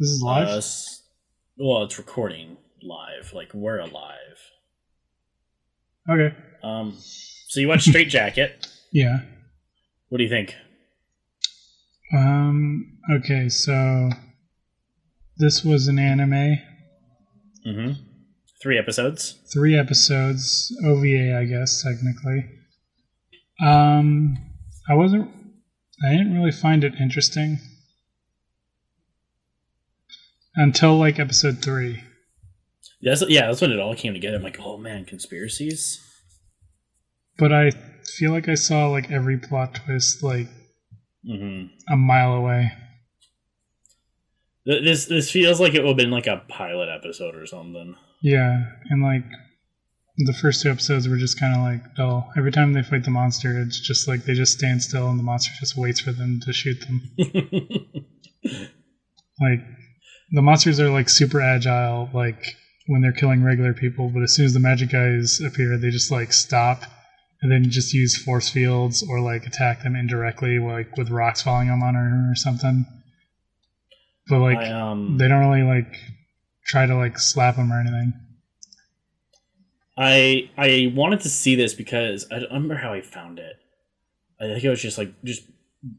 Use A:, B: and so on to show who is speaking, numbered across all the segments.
A: This is live?
B: Well, it's recording live. Like, we're alive.
A: Okay.
B: So you watched Straight Jacket.
A: Yeah.
B: What do you think?
A: Okay, so this was an anime.
B: Mm-hmm. 3 episodes.
A: 3 episodes. OVA, I guess, technically. I didn't really find it interesting until like episode 3.
B: That's when it all came together. I'm like, oh man, conspiracies.
A: But I feel like I saw like every plot twist like a mile away.
B: This feels like it would have been like a pilot episode or something.
A: Yeah, and like the first 2 episodes were just kind of like dull. Every time they fight the monster, it's just like they just stand still and the monster just waits for them to shoot them. Like the monsters are like super agile, like when they're killing regular people, but as soon as the magic guys appear, they just like stop and then just use force fields or like attack them indirectly, like with rocks falling on them or something. But like they don't really like try to like slap them or anything.
B: I wanted to see this because I don't remember how I found it. I think it was just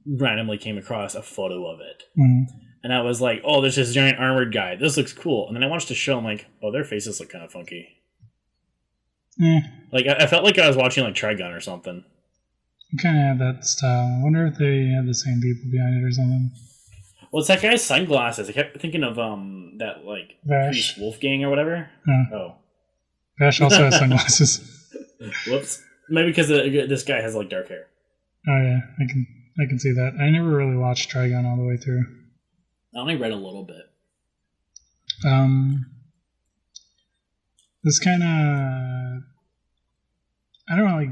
B: randomly came across a photo of it.
A: Mm-hmm.
B: And I was like, oh, there's this giant armored guy. This looks cool. And then I watched the show. I'm like, oh, their faces look kind of funky. Like, I felt like I was watching like Trigun or something.
A: Kind of had that style. I wonder if they have the same people behind it or something.
B: Well, it's that guy's sunglasses. I kept thinking of that like
A: Vash.
B: Wolfgang or whatever. Oh.
A: Vash also has sunglasses.
B: Whoops. Maybe because this guy has like dark hair.
A: Oh yeah, I can see that. I never really watched Trigun all the way through.
B: I only read a little bit.
A: This kind of, I don't really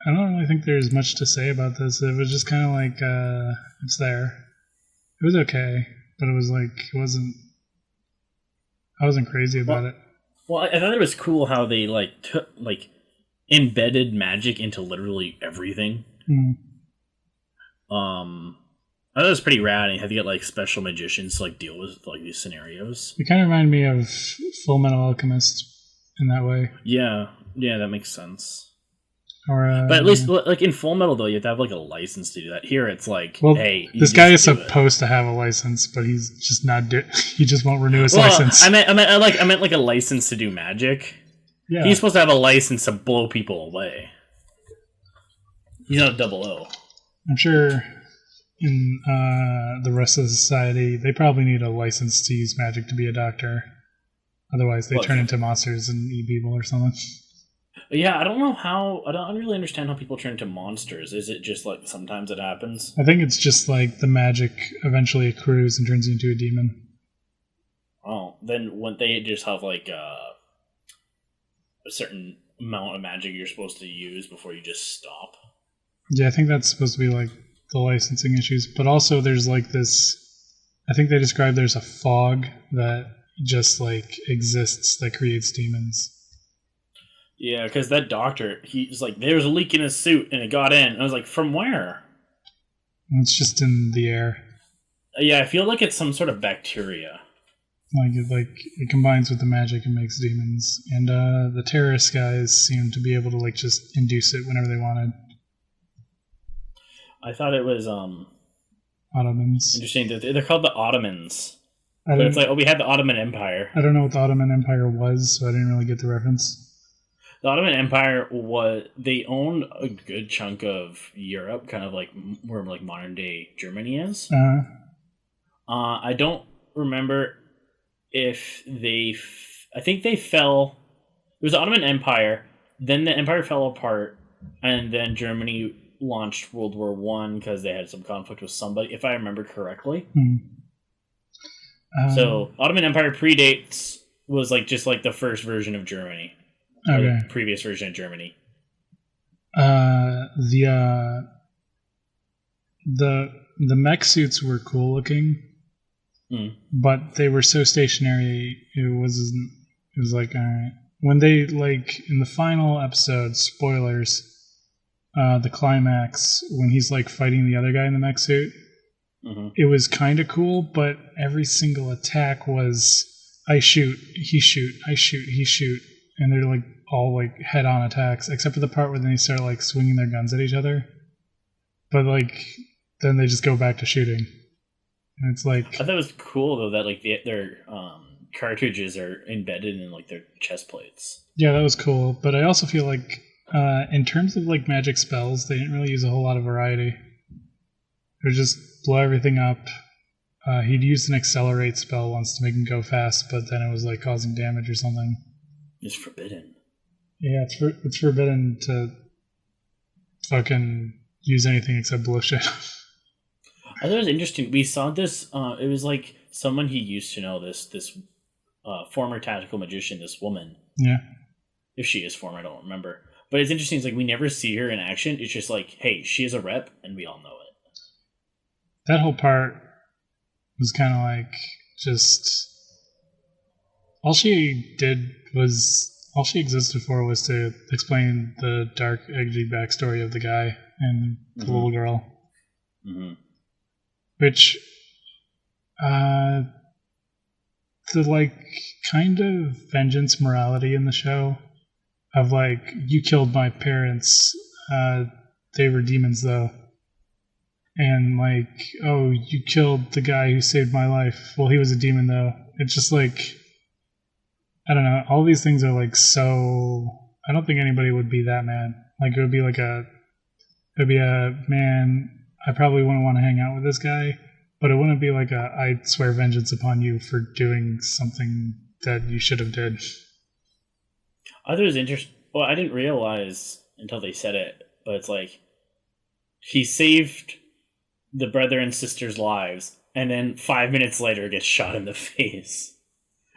A: I don't really think there's much to say about this. It was just kind of like it's there. It was okay, but it was like I wasn't crazy about it.
B: Well, I thought it was cool how they embedded magic into literally everything. I thought it was pretty rad, and you had to get like special magicians to like deal with like these scenarios.
A: It kind of reminded me of Full Metal Alchemist in that way.
B: Yeah, that makes sense.
A: Or,
B: but at least like in Full Metal though, you have to have like a license to do that. Here, it's like,
A: well,
B: hey,
A: this guy is supposed to have a license, but he's just not. He just won't renew his license.
B: I meant like a license to do magic. Yeah, he's supposed to have a license to blow people away. He's not a 00.
A: I'm sure in the rest of the society, they probably need a license to use magic to be a doctor. Otherwise, they turn into monsters and eat people or something.
B: Yeah, I don't really understand how people turn into monsters. Is it just like sometimes it happens?
A: I think it's just like the magic eventually accrues and turns into a demon.
B: Oh, then wouldn't they just have like a certain amount of magic you're supposed to use before you just stop?
A: Yeah, I think that's supposed to be like the licensing issues. But also there's like this, I think they described there's a fog that just like exists that creates demons.
B: Yeah, because that doctor, he's like, there was a leak in his suit and it got in. And I was like, from where?
A: It's just in the air.
B: Yeah, I feel like it's some sort of bacteria.
A: It combines with the magic and makes demons. And the terrorist guys seem to be able to like just induce it whenever they wanted.
B: I thought it was
A: Ottomans.
B: Interesting. They're called the Ottomans. But it's like, we had the Ottoman Empire.
A: I don't know what the Ottoman Empire was, so I didn't really get the reference.
B: The Ottoman Empire they owned a good chunk of Europe, kind of like where like modern day Germany is. I don't remember if I think they fell. It was the Ottoman Empire, then the empire fell apart, and then Germany launched World War I because they had some conflict with somebody, if I remember correctly. So Ottoman Empire predates was like just like the first version of Germany.
A: Okay.
B: The previous version of Germany.
A: The mech suits were cool looking, but they were so stationary. It was like when they like in the final episode, spoilers, the climax when he's like fighting the other guy in the mech suit. it was kind of cool, but every single attack was I shoot, he shoot, I shoot, he shoot, and they're like all like head-on attacks, except for the part where they start like swinging their guns at each other. But like then they just go back to shooting, and it's like
B: I thought it was cool though that like their cartridges are embedded in like their chest plates.
A: Yeah, that was cool. But I also feel like in terms of like magic spells, they didn't really use a whole lot of variety. It would just blow everything up. He'd used an accelerate spell once to make him go fast, but then it was like causing damage or something.
B: It's forbidden.
A: Yeah, it's forbidden to fucking use anything except bullshit.
B: I thought it was interesting. We saw this. It was like someone he used to know. This former tactical magician. This woman.
A: Yeah.
B: If she is former, I don't remember. But it's interesting. It's like we never see her in action. It's just like, hey, she is a rep, and we all know it.
A: That whole part was kind of like just all she existed for was to explain the dark, edgy backstory of the guy and the little girl.
B: Mm-hmm.
A: Which, the like kind of vengeance morality in the show of like, you killed my parents, they were demons though. And like, oh, you killed the guy who saved my life. Well, he was a demon though. It's just like, I don't know. All these things are like so. I don't think anybody would be that mad. Like it would be a man. I probably wouldn't want to hang out with this guy, but it wouldn't be like I swear vengeance upon you for doing something that you should have did.
B: I thought it was interesting. Well, I didn't realize until they said it, but it's like he saved the brother and sister's lives, and then 5 minutes later gets shot in the face.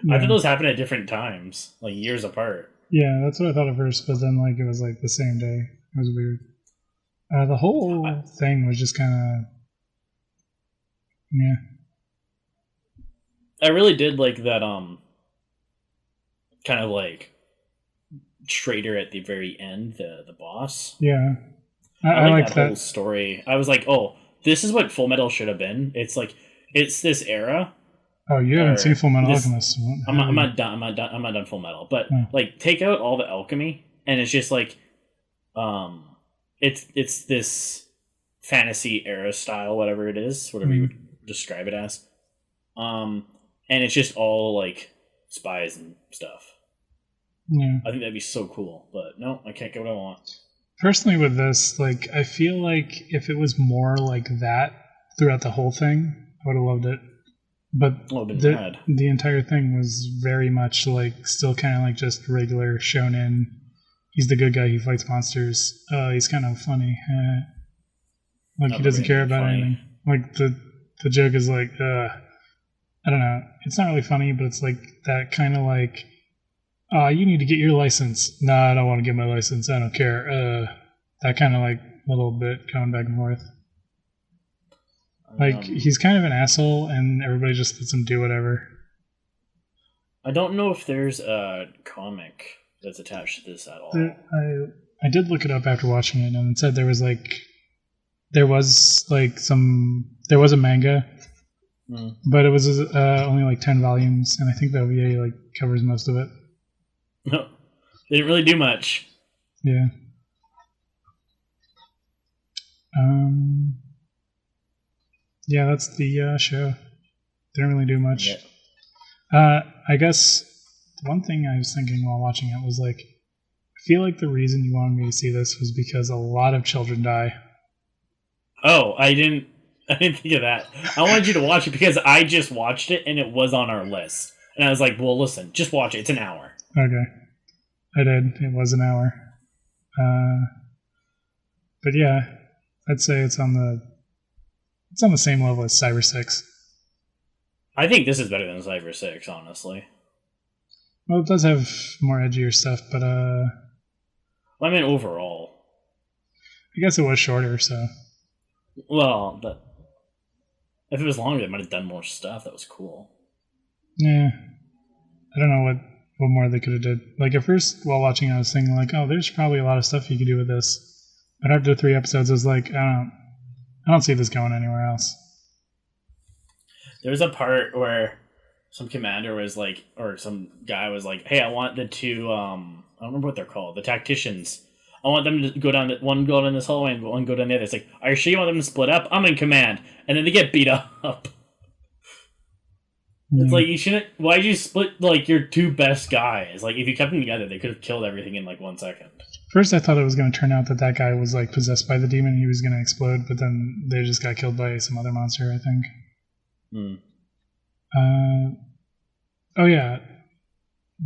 B: Yeah. I thought those happened at different times, like years apart.
A: Yeah, that's what I thought at first, but then like it was like the same day. It was weird. The whole thing was just kind of, yeah.
B: I really did like that. Kind of like traitor at the very end, the boss.
A: Yeah,
B: I like that whole story. I was like, oh, this is what Full Metal should have been. It's like it's this era.
A: Oh, you haven't seen Full Metal Alchemist?
B: I'm not done Full Metal, but like take out all the alchemy, and it's just like, it's this fantasy era style, whatever it is, whatever you would describe it as, and it's just all like spies and stuff.
A: Yeah,
B: I think that'd be so cool, but no, I can't get what I want.
A: Personally, with this, like, I feel like if it was more like that throughout the whole thing, I would have loved it. But the entire thing was very much like still kind of like just regular shonen. He's the good guy. He fights monsters. He's kind of funny. Like he doesn't care about anything. Like the joke is like, I don't know. It's not really funny, but it's like that kind of like, you need to get your license. Nah, I don't want to get my license. I don't care. That kind of like little bit going back and forth. Like, he's kind of an asshole, and everybody just lets him do whatever.
B: I don't know if there's a comic that's attached to this at all.
A: I did look it up after watching it, and it said there was a manga, but it was only like 10 volumes, and I think the OVA like covers most of it.
B: No, they didn't really do much.
A: Yeah. Yeah, that's the show. Didn't really do much. Yeah. I guess one thing I was thinking while watching it was like, I feel like the reason you wanted me to see this was because a lot of children die.
B: Oh, I didn't think of that. I wanted you to watch it because I just watched it and it was on our list. And I was like, well, listen, just watch it. It's an hour.
A: Okay. I did. It was an hour. But yeah, I'd say it's on the same level as Cyber 6.
B: I think this is better than Cyber 6, honestly.
A: Well, it does have more edgier stuff, but
B: I mean, overall.
A: I guess it was shorter, so.
B: Well, but if it was longer, they might have done more stuff. That was cool.
A: Yeah. I don't know what more they could have did. Like, at first, while watching, I was thinking, like, oh, there's probably a lot of stuff you could do with this. But after 3 episodes, I was like, I don't see this going anywhere else.
B: There was a part where some commander was like, or some guy was like, "Hey, I want the two. I don't remember what they're called. The tacticians. I want them to go down. One go down this hallway and one go down the other." It's like, "Are you sure you want them to split up? I'm in command." And then they get beat up. It's like, you shouldn't. Why'd you split like your two best guys? Like, if you kept them together, they could have killed everything in like 1 second.
A: First, I thought it was going to turn out that guy was like possessed by the demon and he was going to explode, but then they just got killed by some other monster, I think. Oh yeah,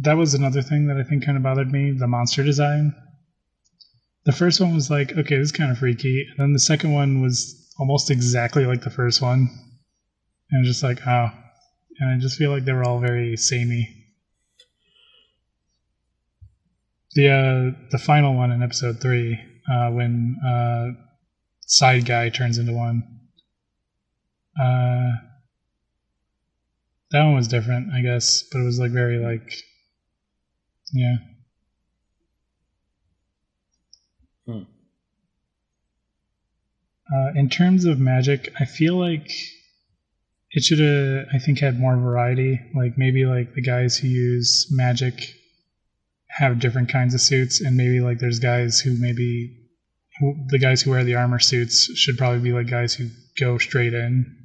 A: that was another thing that I think kind of bothered me, the monster design. The first one was like, okay, this is kind of freaky, and then the second one was almost exactly like the first one, and just like, oh, and I just feel like they were all very samey. The final one in episode 3, when side guy turns into one, that one was different, I guess, but it was like very like, yeah. In terms of magic, I feel like it should have, I think, had more variety. Like maybe like the guys who use magic have different kinds of suits, and maybe like there's guys who the guys who wear the armor suits should probably be like guys who go straight in.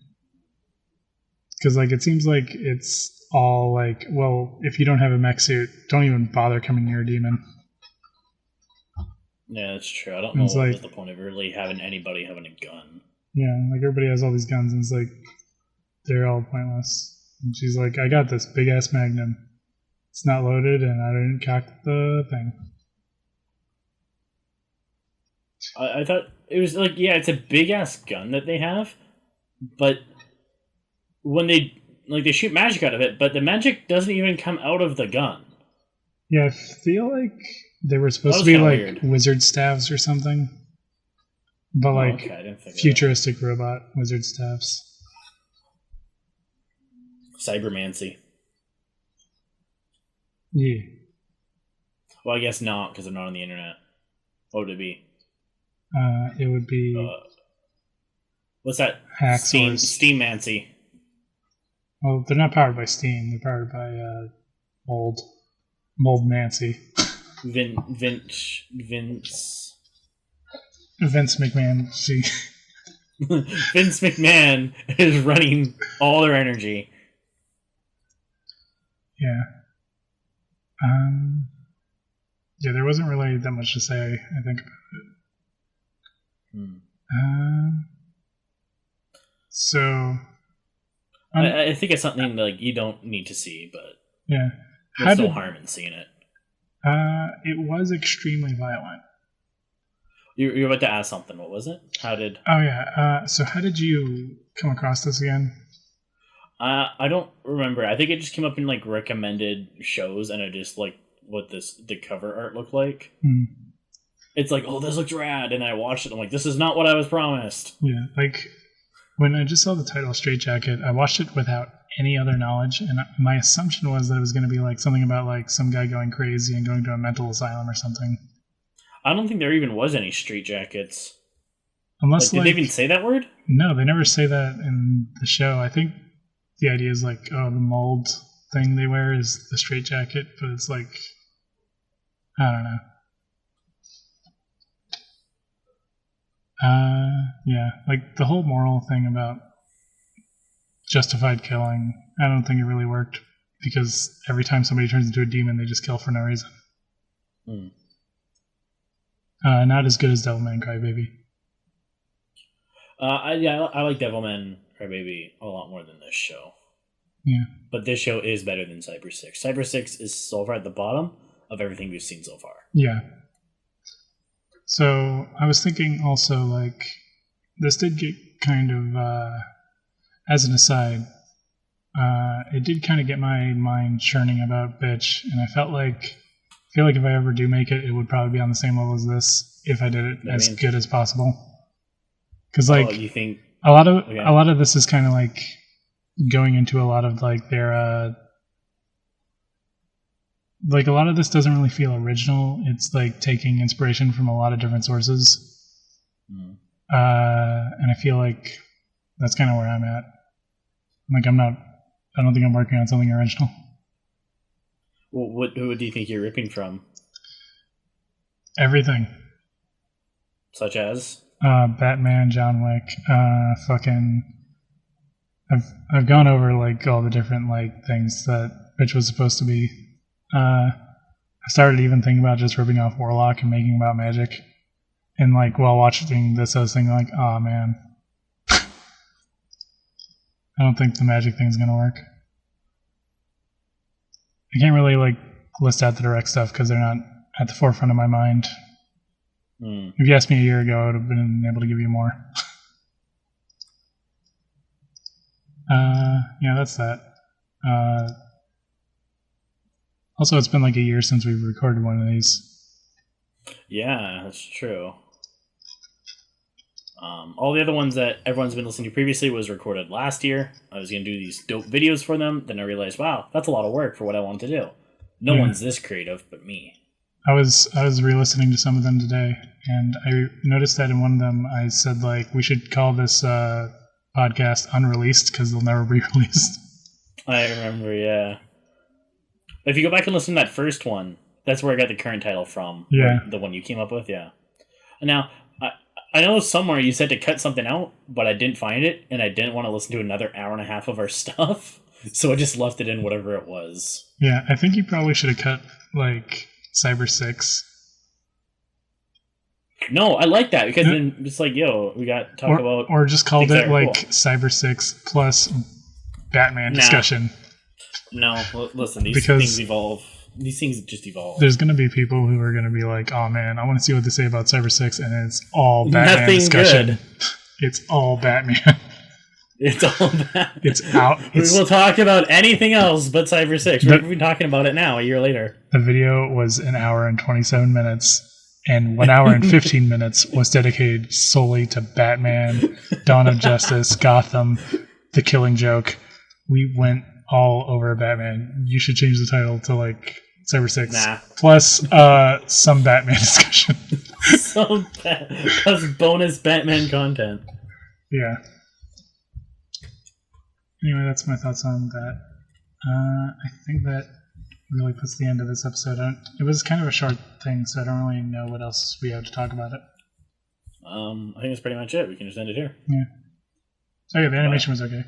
A: Because like it seems like it's all like, well, if you don't have a mech suit, don't even bother coming near a demon.
B: Yeah, that's true. I don't know what was the point of really having anybody having a gun.
A: Yeah, like everybody has all these guns, and it's like they're all pointless. And she's like, I got this big ass magnum. It's not loaded, and I didn't cock the thing.
B: I thought it was like, yeah, it's a big ass gun that they have, but when they shoot magic out of it, but the magic doesn't even come out of the gun.
A: Yeah, I feel like they were supposed to be like weird wizard staves or something, but like futuristic robot wizard staves.
B: Cybermancy.
A: Yeah.
B: Well, I guess not, because they're not on the internet. What would it be?
A: It would be.
B: What's that? Steammancy.
A: Well, they're not powered by Steam. They're powered by Mold Nancy.
B: Vince
A: McMahon.
B: Vince McMahon is running all their energy.
A: Yeah. Yeah, there wasn't really that much to say, I think, about it. So...
B: I think it's something like you don't need to see, but
A: yeah,
B: there's no harm in seeing it.
A: It was extremely violent.
B: You're about to ask something. What was it? How did...
A: Oh, yeah. So how did you come across this again?
B: I don't remember. I think it just came up in like recommended shows, and I just like what the cover art looked like. It's like, oh, this looks rad, and I watched it. I'm like, this is not what I was promised.
A: Yeah, like when I just saw the title Straight Jacket, I watched it without any other knowledge, and my assumption was that it was going to be like something about like some guy going crazy and going to a mental asylum or something.
B: I don't think there even was any Straight Jackets.
A: Unless
B: did they even say that word?
A: No, they never say that in the show. I think the idea is like, oh, the mold thing they wear is the Straight Jacket, but it's like, I don't know. Yeah, like the whole moral thing about justified killing, I don't think it really worked, because every time somebody turns into a demon, they just kill for no reason. Not as good as Devilman Crybaby.
B: I like Devilman Crybaby a lot more than this show.
A: Yeah.
B: But this show is better than Cyber 6. Cyber 6 is so far at the bottom of everything we've seen so far.
A: Yeah. So I was thinking also, like, this did get kind of, as an aside, it did kind of get my mind churning about Bitch, and I feel like if I ever do make it, it would probably be on the same level as this if I did it as good as possible. Because like,
B: you think
A: a lot of this is kind of like going into a lot of like their like a lot of this doesn't really feel original. It's like taking inspiration from a lot of different sources, and I feel like that's kind of where I'm at. Like, I don't think I'm working on something original.
B: Well, who do you think you're ripping from?
A: Everything.
B: Such as?
A: Batman, John Wick, I've gone over like all the different like things that Bitch was supposed to be. I started even thinking about just ripping off Warlock and making about magic. And like while watching this, I was thinking like, oh man, I don't think the magic thing's gonna work. I can't really like list out the direct stuff because they're not at the forefront of my mind. If you asked me a year ago, I would have been able to give you more. Yeah, that's that. Also, it's been like a year since we've recorded one of these.
B: Yeah, that's true. All the other ones that everyone's been listening to previously was recorded last year. I was going to do these dope videos for them. Then I realized, wow, that's a lot of work for what I wanted to do. No one's this creative but me.
A: I was re-listening to some of them today, and I noticed that in one of them I said, like, we should call this podcast unreleased because they'll never be released. I
B: remember, yeah. If you go back and listen to that first one, that's where I got the current title from.
A: Yeah.
B: The one you came up with, yeah. Now, I know somewhere you said to cut something out, but I didn't find it, and I didn't want to listen to another hour and a half of our stuff, so I just left it in whatever it was.
A: Yeah, I think you probably should have cut, like, Cyber 6.
B: No, I like that, because then it's like, yo, we got to talk about...
A: Or just called it, like, cool. Cyber 6 plus Batman discussion.
B: No, listen, these things evolve. These things just evolve.
A: There's going to be people who are going to be like, oh man, I want to see what they say about Cyber 6, and it's all Batman
B: Nothing
A: discussion.
B: Good.
A: It's all Batman.
B: It's all Batman.
A: It's out.
B: We will talk about anything else but Cyber 6. We're even talking about it now, a year later.
A: The video was 1 hour and 27 minutes, and 1 hour and 15 minutes was dedicated solely to Batman, Dawn of Justice, Gotham, The Killing Joke. We went all over Batman. You should change the title to, like, Cyber 6.
B: Nah.
A: Plus some Batman discussion.
B: Plus bonus Batman content.
A: Yeah. Anyway, that's my thoughts on that. I think that really puts the end of this episode. It was kind of a short thing, so I don't really know what else we have to talk about it.
B: I think that's pretty much it. We can just end it here.
A: Yeah. So yeah, the animation was okay.